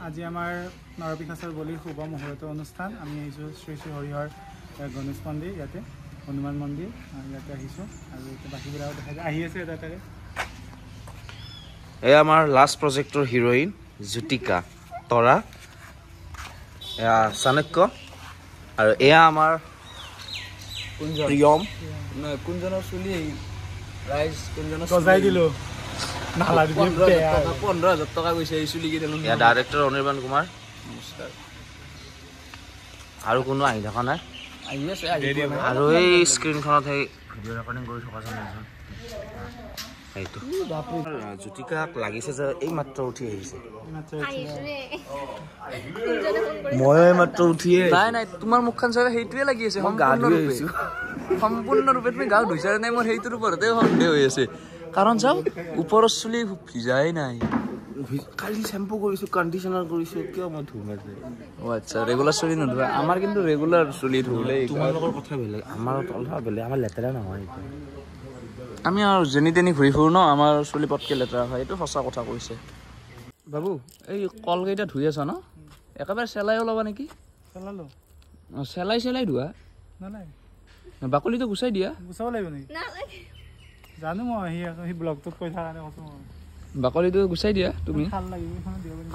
আজি আমাৰ নৰপিশাচৰ বলিৰ শুভ মুহূৰ্ত অনুষ্ঠান আমি আহিছোঁ শ্ৰী শ্ৰী হৰিহৰ গণেশ মন্দিৰ ইয়াতে হনুমান মন্দিৰ ইয়াতে আহিছোঁ আৰু এতিয়া বাকীবিলাকো দেখা যায় আহি আছে এটা এটাকৈ এয়া আমাৰ লাষ্ট প্ৰজেক্টৰ হিৰোইন জ্যোতিকা তৰা এয়া চাণক্য আৰু এয়া আমাৰ প্ৰিয়ম কোনজনৰ চুলি ৰাইজ কোনজনৰ সজাই দিলোঁ 15,000 টকা গৈছে এই চুলি কেইডাল এয়া ডাইৰেক্টৰ অনিৰ্বাণ কুমাৰ নমস্কাৰ আৰু কোনো আহি থকা নাই আহি আছে আৰু এই স্ক্ৰীনখনত সেই ভিডিঅ' ৰেকৰ্ডিং কৰি থকা জন এইটো জ্যোতিকাক লাগিছে যে এই মাত্ৰ উঠি আহিছে মই মাত্ৰ উঠিয়ে নাই তোমাৰ মুখখন চাই সেইটোৱে লাগি আছে সম্পূৰ্ণৰূপে তুমি গা ধুইছা নাই মোৰ সেইটোৰ ওপৰতে সন্দেহ হৈ আছে কাৰণ চাওক ওপৰৰ চুলি ভিজাই নাই কালি চেম্পু কৰিছোঁ কণ্ডিশ্যনাৰ কৰিছোঁ কিয় মই ধুম আচ্ছা ৰেগুলাৰ চুলি নোধোৱা আমাৰ কিন্তু ৰেগুলাৰ চুলি ধুলে তোমালোকৰ কথা বেলেগ আমাৰ কথা বেলেগ আমাৰ লেতেৰা নহয় আমি আৰু যেনি তেনি ঘূৰি ফুৰোঁ ন আমাৰ চুলি পটকৈ লেতেৰা হয় এইটো সঁচা কথা কৈছে বাবু এই কলকেইটা ধুই আছা ন একেবাৰে চেলাইও ল'বা নেকি চলালোঁ চেলাই ধোৱা নালাগে বাকলিটো গুচাই দিয়া গুচাব লাগিব নেকি জানো মই সি ব্লগটোত কৈ থকা কাৰণে কৈছোঁ মই বাকলিটো গুচাই দিয়া তুমি ভাল লাগিব এইখনত দিব পাৰিম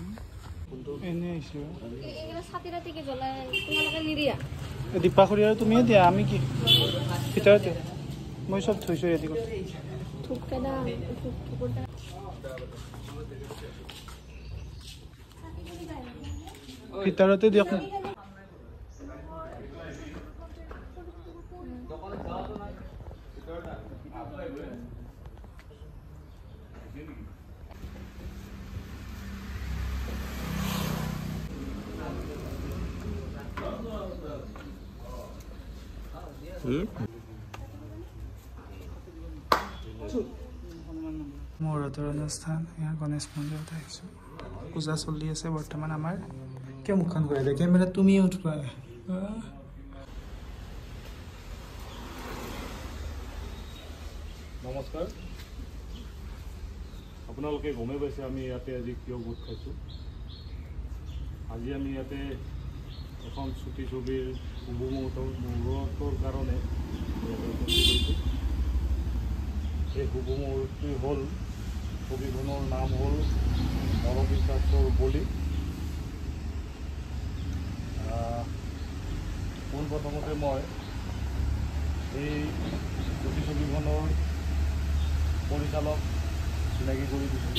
এনেই আহিছোঁ দীপা খুৰী আৰু তুমিয়ে দিয়া আমি কি ভিতৰতে মই চব থৈছোঁ ইয়াতে ভিতৰতে দিয়ক মুহূৰ্তৰ অনুষ্ঠান ইয়াৰ গণেশ মন্দিৰত আহিছোঁ পূজা চলি আছে বৰ্তমান আমাৰ কিয় মুখখন ঘূৰাই দিয়ে কেমেৰা তুমিয়ে উঠবা নমস্কাৰ আপোনালোকে গমেই পাইছে আমি ইয়াতে আজি কিয় গোট খাইছোঁ আজি আমি ইয়াতে এখন চুটি ছবিৰ শুভ মুহূৰ্তৰ কাৰণে এই শুভ মুহূৰ্তটি হ'ল ছবিখনৰ নাম হ'ল নৰপিশাচৰ বলি পোনপ্ৰথমতে মই এই চুটি ছবিখনৰ পৰিচালক চিনাকি কৰি দিছোঁ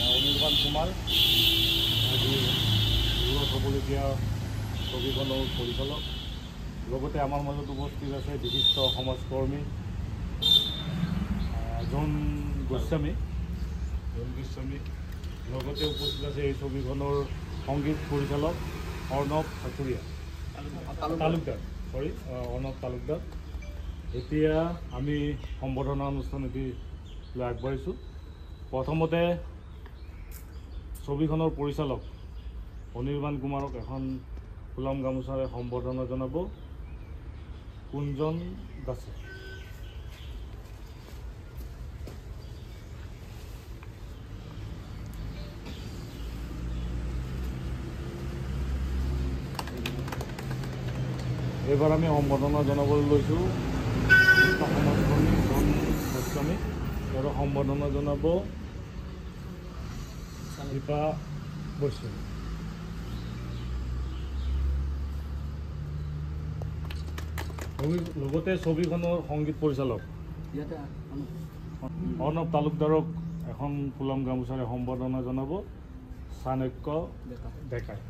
অনিৰ্বাণ কুমাৰ আজি দূৰত হ'বলগীয়া ছবিখনৰ পৰিচালক লগতে আমাৰ মাজত উপস্থিত আছে বিশিষ্ট সমাজকৰ্মী জন গোস্বামী লগতে উপস্থিত আছে এই ছবিখনৰ সংগীত পৰিচালক অৰ্ণৱ ঠাকুৰীয়া অৰ্ণৱ তালুকদাৰ এতিয়া আমি সম্বৰ্ধনা অনুষ্ঠান এটি লৈ আগবাঢ়িছোঁ প্ৰথমতে ছবিখনৰ পৰিচালক অনিৰ্বাণ কুমাৰক এখন ফুলাম গামোচাৰে সম্বৰ্ধনা জনাব কুঞ্জন দাসে এইবাৰ আমি সম্বৰ্ধনা জনাবলৈ লৈছোঁ সমাজকৰ্মী জন গোস্বামী আৰু সম্বৰ্ধনা জনাব দীপা বৈশ্য লগতে ছবিখনৰ সংগীত পৰিচালক অৰ্ণৱ তালুকদাৰক এখন ফুলাম গামোচাৰে সম্বৰ্ধনা জনাব চাণক্য ডেকাই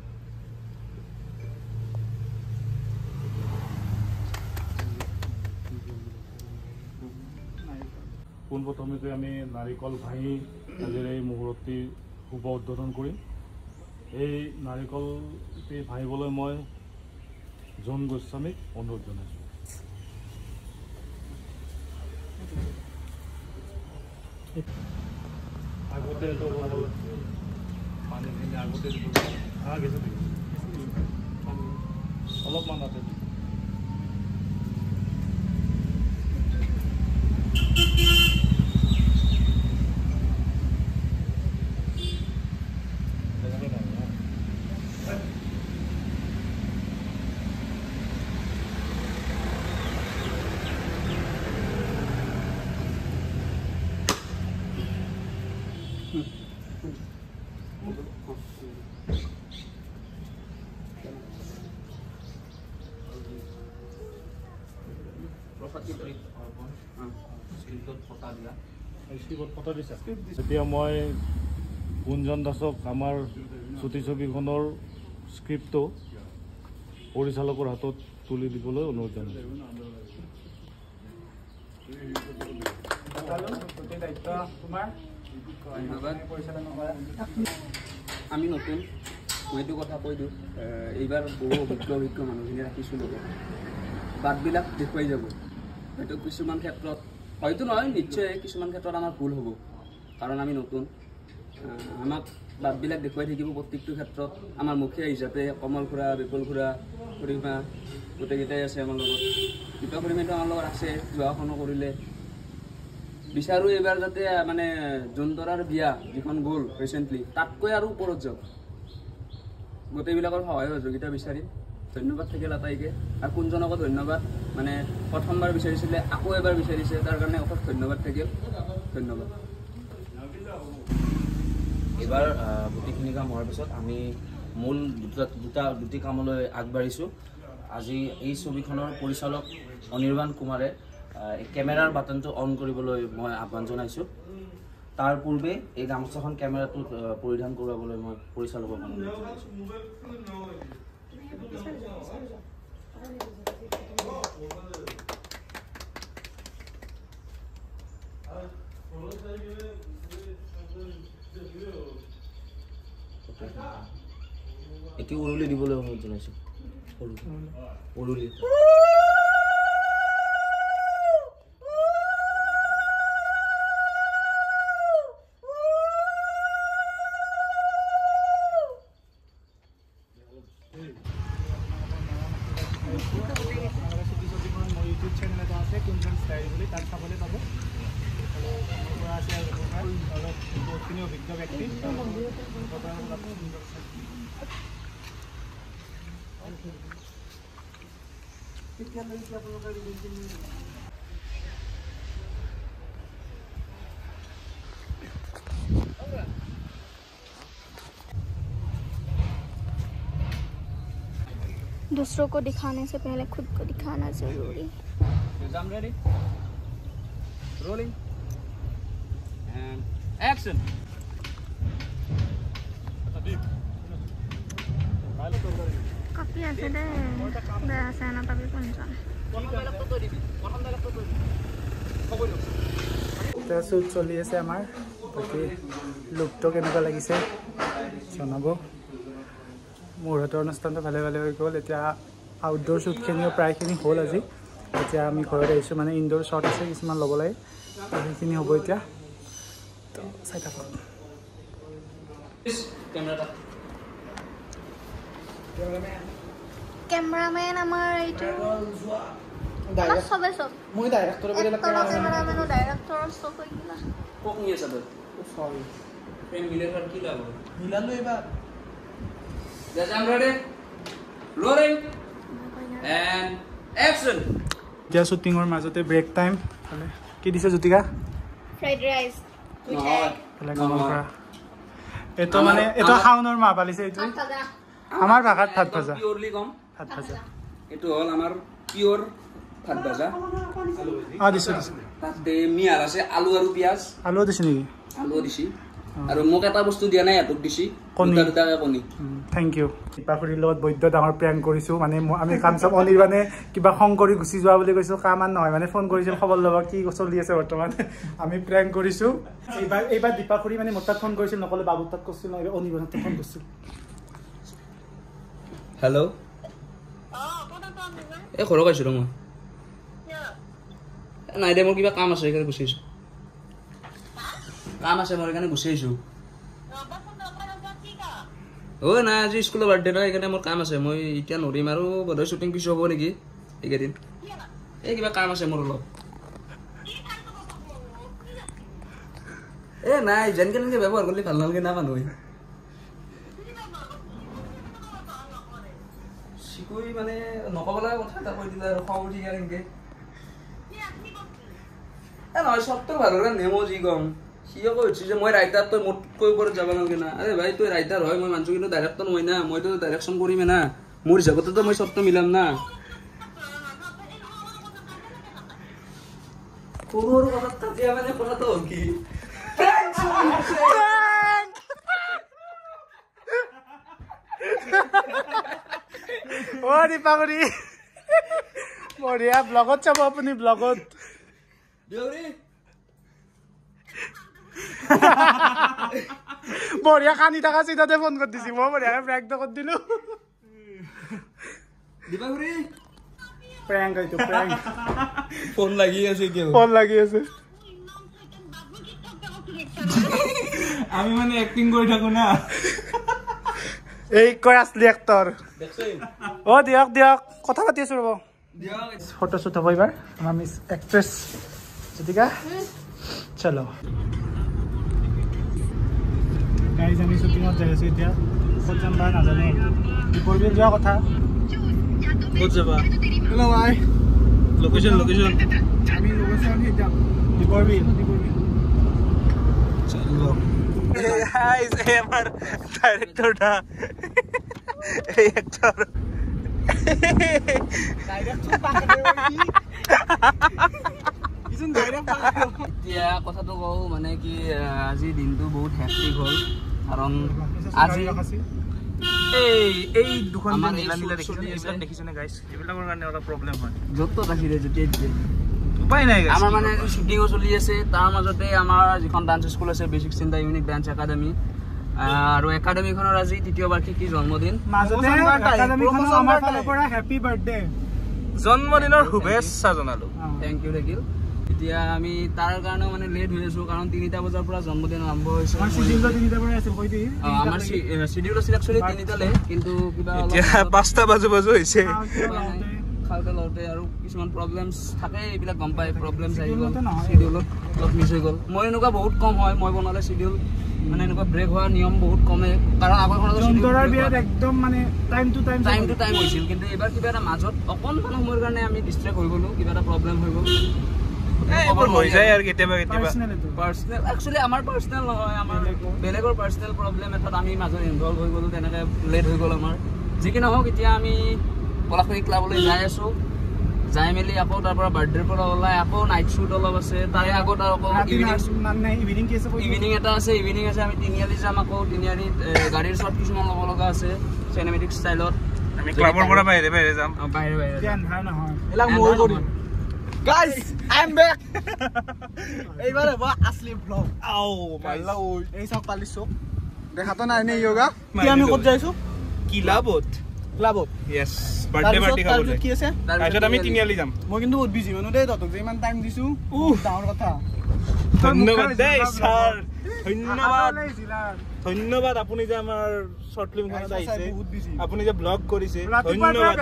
পোনপ্ৰথমতে আমি নাৰিকল ভাঙি আজিৰ এই মুহূৰ্তটি শুভ উদ্বোধন কৰিম এই নাৰিকলটি ভাঙিবলৈ মই জন গোস্বামীক অনুৰোধ জনাইছোঁ আগতে পানীখিনি আগতে অলপমান আছে ফটো দিছা এতিয়া মই গুঞ্জন দাসক আমাৰ চুটি ছবিখনৰ স্ক্ৰিপ্টটো পৰিচালকৰ হাতত তুলি দিবলৈ অনুৰোধ জনাইছোঁ। আমি নতুন মই এইটো কথা কৈ দিওঁ এইবাৰ বহু অভিজ্ঞ মানুহখিনি ৰাখিছোঁ লগত বাটবিলাক দেখুৱাই যাব হয়তো কিছুমান ক্ষেত্ৰত হয়তো নহয় নিশ্চয় কিছুমান ক্ষেত্ৰত আমাৰ ভুল হ'ব কাৰণ আমি নতুন আমাক বাটবিলাক দেখুৱাই থাকিব প্ৰত্যেকটো ক্ষেত্ৰত আমাৰ মুখীয়া হিচাপে কমল খুৰা বিপুল খুৰা খুৰীমা গোটেইকেইটাই আছে আমাৰ লগত দীপা খুৰীমাইতো আমাৰ লগত আছে বিবাহখনো কৰিলে বিচাৰোঁ এইবাৰ যাতে মানে জোনতৰাৰ বিয়া যিখন গ'ল ৰিচেণ্টলি তাতকৈ আৰু ওপৰত যাওক গোটেইবিলাকৰ সহায় সহযোগিতা বিচাৰিম ধন্যবাদ থাকিল আটাইকে আৰু কোনজনকো ধন্যবাদ মানে প্ৰথমবাৰ বিচাৰিছিলে আকৌ এবাৰ বিচাৰিছে তাৰ কাৰণে অশেষ ধন্যবাদ থাকিল ধন্যবাদ এইবাৰ গোটেইখিনি কাম হোৱাৰ পিছত আমি মূল দুটি কামলৈ আগবাঢ়িছোঁ আজি এই ছবিখনৰ পৰিচালক অনিৰ্বাণ কুমাৰে কেমেৰাৰ বাটনটো অন কৰিবলৈ মই আহ্বান জনাইছোঁ তাৰ পূৰ্বে এই গামোচাখন কেমেৰাটোত পৰিধান কৰাবলৈ মই পৰিচালকক অনুৰোধ জনাইছোঁ এতিয়া উৰুলি দিবলৈ অনুৰোধ জনাইছোঁ উৰুলি ইউটিউব চেনেল এটা আছে কুঞ্জন ষ্টাইল বুলি তাত চাবলৈ পাব আছে অলপ বহুতখিনি অভিজ্ঞ ব্যক্তি दूसरों को दिखाने से पहले खुद को दिखाना जरूरी ready rolling and action copy আছে দে বেয়া আছে না পাবি কোনজন শ্বুট চলি আছে আমাৰ বাকী লুকটো কেনেকুৱা লাগিছে জনাব মুহূৰ্তৰ অনুষ্ঠানটো ভালে ভালে হৈ গ'ল এতিয়া আউটডোৰ শ্বুটখিনিও প্ৰায়খিনি হ'ল আজি এতিয়া আমি ঘৰত আহিছোঁ মানে ইনডোৰ শ্বট আছে কিছুমান ল'ব লাগে সেইখিনি হ'ব এতিয়া তো চাই থাকক কেমেৰামেন আমাৰ এইটো সবে সব মই ডাইৰেক্টৰৰ কেমেৰামেনো ডাইৰেক্টৰৰ চব হৈ গ'লা কক নিয়ে আছে সৰি ফ্ৰেম মিলাৰ কি লাভ মিলালো এইবাৰ I'm ready rolling and action এতিয়া শ্বুটিঙৰ মাজতে ব্ৰেক টাইম কি দিছে জ্যোতিকা ফ্ৰাইড ৰাইচ এইটো মানে এইটো শাওনৰ মাহ পালিছে এইটো আমাৰ ভাষাত ভাত ভাজা পিওৰলি কম ভাত ভাজা এইটো হ'ল আমাৰ পিওৰ ভাত ভাজা দিছোঁ তাতে মিয়াল আছে আলু আৰু পিঁয়াজ আলুও দিছে নেকি আলু দিছি আৰু মোক এটা বস্তু দিয়া নাই এটক দিছি দুটাকে কণী থেংক ইউ দীপাখুৰীৰ লগত বৈদ্য ডাঙৰ প্ৰেংক কৰিছোঁ মানে আমি কাম চাম অনিৰ্বাণে কিবা খং কৰি গুচি যোৱা বুলি কৈছোঁ কাম আৰু নহয় মানে ফোন কৰিছিল খবৰ ল'ব কি চলি আছে বৰ্তমান আমি প্ৰেংক কৰিছোঁ এইবাৰ দীপাখুৰী মানে মোৰ তাত ফোন কৰিছিল নক'লে বাবুৰ তাত কৰিছিল নহয় অনিৰ্বাণৰ তাত ফোন কৰিছিল হেল্ল' এই ঘৰত আহিছোঁ মই নাই দে মোৰ কিবা কাম আছে সেইকাৰণে গুচি আহিছোঁ কাম আছে মোৰ সেইকাৰণে গুচি আহিছোঁ নাই আজি স্কুলৰ বাৰ্থডে নহয় সেইকাৰণে মোৰ কাম আছে মই এতিয়া নৰিম আৰু বোধহয় শ্বুটিং পিছ হ'ব নেকি এইকেইদিন এই কিবা কাম আছে মোৰ অলপ নাই যেনেকৈ তেনেকৈ ব্যৱহাৰ কৰিলে ভাল নালাগে না মানুহে চিকুৰি মানে নক'ব লগা কথা এটা কৈ দিলে আৰু খং উঠি গ'ল এনেকৈ নহয় চবটো ভালৰ কাৰণে মই যি কম সিও কৈছে যে মই ৰাইটাৰ তই মোতকৈ ওপৰত যাব নালাগে না আৰে ভাই তই ৰাইটাৰ হয় মই মানছোঁ কিন্তু ডাইৰেক্টৰ নহয় না মইতো ডাইৰেকশ্যন কৰিমে না মোৰ হিচাপতেতো মই চবটো মিলাম না সৰু কথাত কাজিয়া মানে কথাটো হ'ল কি অ দীপাগুৰি বঢ়িয়া ব্লগত চাব আপুনি ব্লগত বঢ়িয়া কান্দি থকা চিন্তাতে ফোন কৰি দিছি মই বঢ়িয়াকে প্ৰেংকটো কৰি দিলো দীপাগুৰি প্ৰেংক এইটো প্ৰেংক ফোন লাগি আছে কি ফোন লাগি আছে আমি মানে এক্টিং কৰি থাকো না এই কয় আসলি এক্টৰ অ দিয়ক দিয়ক কথা পাতি আছো ৰ'ব ফটো শ্বুট হ'ব এইবাৰ আমাৰ মিছ এক্ট্ৰেছ জ্যোতিকা চলো গাইজ আমি শ্বুটিঙত যাই আছো এতিয়া ক'ত যাম বা নাজানো দীপৰ বিল যোৱা কথা ক'ত যাবা হেল্ল' ভাই লোকেশ্যন আমি লোকেশ্যন যাম দীপৰ বিল চলো গাইজ এই আমাৰ ডাইৰেক্টৰটা এই এক্টৰ এতিয়া কথাটো কওঁ মানে কি আজি দিনটো বহুত হেক্টিক হ'ল কাৰণ আজি এই দুখন নীলা নীলা দেখিছেনে গাইজ এইবিলাকৰ কাৰণে অলপ প্ৰব্লেম হয় য'ত ৰাখিলে যেতিয়া উপায় নাই আমাৰ মানে শ্বুটিঙো চলি আছে তাৰ মাজতে আমাৰ যিখন ডান্স স্কুল আছে বেচিক চিন্তা ইউনিক ডান্স একাডেমি আৰু একাডেমিখনৰ আজি তৃতীয় বাৰ্ষিকী জন্মদিন জন্মদিনৰ শুভেচ্ছা জনালো থেংক ইউ থাকিল এতিয়া আমি তাৰ কাৰণে মানে লেট হৈ আছো কাৰণ 3টা বজাৰ পৰা জন্মদিন আৰম্ভ হৈছে আমাৰ শিডিউল আছিল একচুৱেলি 3টালে কিন্তু কিবা 5টা বাজু হৈছে খালতে লওঁতে আৰু কিছুমান প্ৰব্লেমছ থাকে এইবিলাক গম পায় প্ৰব্লেমছ আহি গ'ল শিডিউলত অলপ মিছ হৈ গ'ল মই এনেকুৱা বহুত কম হয় মই বনালে শিডিউল মানে এনেকুৱা ব্ৰেক হোৱাৰ নিয়ম বহুত কমে কাৰণ আগৰখনত একদম মানে টাইম টু টাইম হৈছিল কিন্তু এইবাৰ কিবা এটা মাজত অকণমান সময়ৰ কাৰণে আমি ডিষ্ট্ৰেক্ট হৈ গ'লো কিবা এটা প্ৰব্লেম হৈ গ'ল হৈ যায় আৰু কেতিয়াবা পাৰ্চনেল একচুৱেলি আমাৰ পাৰ্চনেল নহয় আমাৰ বেলেগৰ পাৰ্চনেল প্ৰব্লেম এটাত আমি মাজত ইনভলভ হৈ গ'লো তেনেকৈ লেট হৈ গ'ল আমাৰ যি কি নহওক এতিয়া আমি পলাশবাৰী ক্লাবলৈ যাই আছো যাই মেলি আকৌ তাৰ পৰা বাৰ্থডেৰ পৰা ওলাই আকৌ নাইট শ্বুট অলপ আছে তাৰে আগত আৰু আকৌ ইভিনিং এটা আছে ইভিনিং আছে আমি তিনিআলি যাম আকৌ তিনিআলিত গাড়ীৰ শ্বট কিছুমান ল'ব লগা আছে চিনেমেটিক ষ্টাইলত আমি ক্লাবৰ পৰা বাহিৰে যাম Guys, I'm back. এইবাৰ হ'ব আসলি ব্লগ আও মাল্লা ঐ এই সব পালিছো দেখাতো নাই নে ইয়োগা কি আমি ক'ত যাইছো ক্লাবত ইয়েস বাৰ্থডে পাৰ্টি খাবলৈ কি আছে তাৰপিছত আমি তিনিআলি যাম মই কিন্তু বহুত বিজি মানুহ দেই ততক যে ইমান টাইম দিছো ডাঙৰ কথা ধন্যবাদ দেই স্যাৰ ধন্যবাদ আপুনি যে আমাৰ শৰ্ট ফিল্মখনত আহিছে আপুনি যে ব্লগ কৰিছে ধন্যবাদ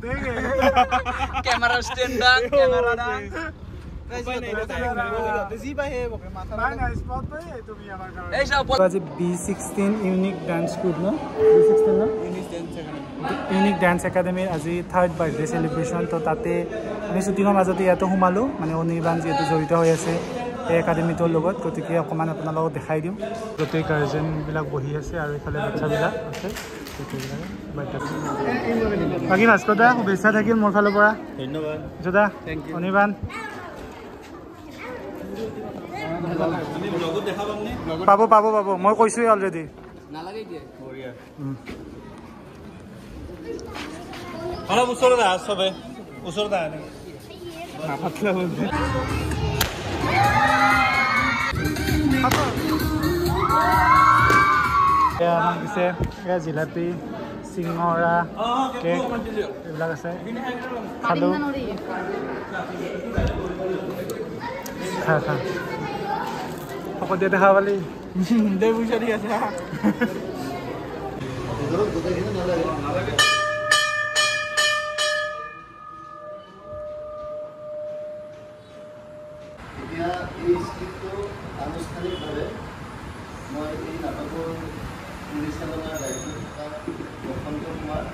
দেই camera standard camera B16 unique dance group ন ইউনিক ডান্স একাডেমিৰ আজি 3rd বাৰ্থডে সেলিব্ৰেশন তো তাতে আমি শ্বুটিঙৰ মাজতে ইয়াতো সোমালো মানে অনিৰ্বাণ যিহেতু জড়িত হৈ আছে এই একাডেমিটোৰ লগত গতিকে অকণমান আপোনালোকক দেখাই দিম গোটেই গাৰ্জেনবিলাক বহি আছে আৰু এইফালে বাচ্চাবিলাক আছে বাকী ভাস্কৰ দা শুভেচ্ছা থাকিল মোৰ ফালৰ পৰা ধন্যবাদ যোদা অনিৰ্বাণ পাব মই কৈছোৱে অলৰেডি নালাগে কি অলপ ওচৰত আহ চবে ওচৰত আহ নাপাতলা বলছে আমাক দিছে এয়া জিলাপি চিঙৰা কেক এইবিলাক আছে খালোঁ খা সকলোৱে দেখা পালি দে পইচা দি আছে এতিয়া এই স্ক্ৰিপ্টটো আনুষ্ঠানিকভাৱে মই এই নাটকৰ পৰিচালনাৰ দায়িত্বত থকা বসন্ত কুমাৰ